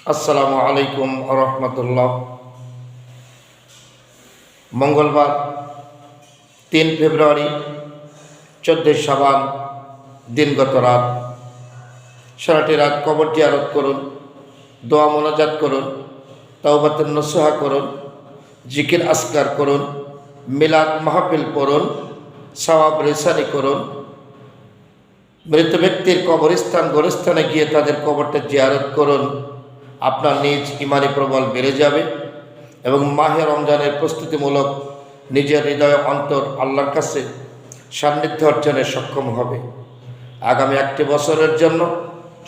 আসসালামু আলাইকুম রহমতুল্লাহ। মঙ্গলবার 3 ফেব্রুয়ারি 14 শাবান দিনগত রাত। সারাটি রাত কবর জিয়ারত করুন, দোয়া মোনাজাত করুন, তাওবাতুন নসুহা করুন, জিকির আসকার করুন, মিলাদ মাহফিল পড়ুন, সওয়াব রেসানি করুন। মৃত ব্যক্তির কবরস্থান গোরস্থানে গিয়ে তাদের কবরটা জিয়ারত করুন। আপনার নিজ ইমানি প্রবল বেড়ে যাবে এবং মাহে রমজানের প্রস্তুতিমূলক নিজের হৃদয় অন্তর আল্লাহর কাছে সান্নিধ্য অর্জনে সক্ষম হবে। আগামী 1 বছরের জন্য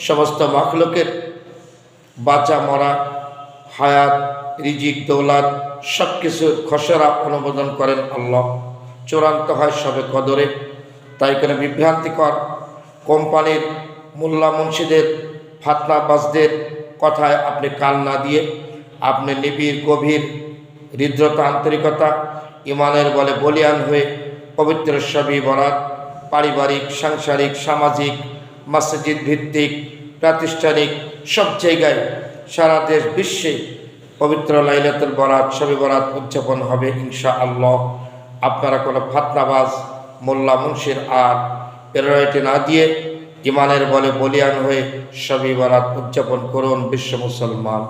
সমস্ত মাখলুকের বাঁচা মরা, হায়াত, রিজিক, দৌলাত সব কিছুর খসড়া অনুমোদন করেন আল্লাহ। চূড়ান্ত হয় সবে কদরে। তাই করে বিভ্রান্তিকর কোম্পানির মোল্লা মুন্সিদের ফাতনাবাজদের কথায় আপনি কান না দিয়ে আপনি নিবিড় গভীর হৃদ্রতা আন্তরিকতা ইমানের বলে বলিয়ান হয়ে পবিত্র শবে বরাত পারিবারিক, সাংসারিক, সামাজিক, মসজিদ ভিত্তিক, প্রাতিষ্ঠানিক সব জায়গায় সারা দেশ বিশ্বে পবিত্র লাইলাতুল বরাত, শবে বরাত উদযাপন হবে ইনশাআল্লাহ। আপনারা কোনো ফাতনাবাজ মোল্লা মুন্সির আর প্রায়োরিটি না দিয়ে ইমানের বলে বলিয়ান হয়ে শবে বরাত উদযাপন করুন বিশ্ব মুসলমান।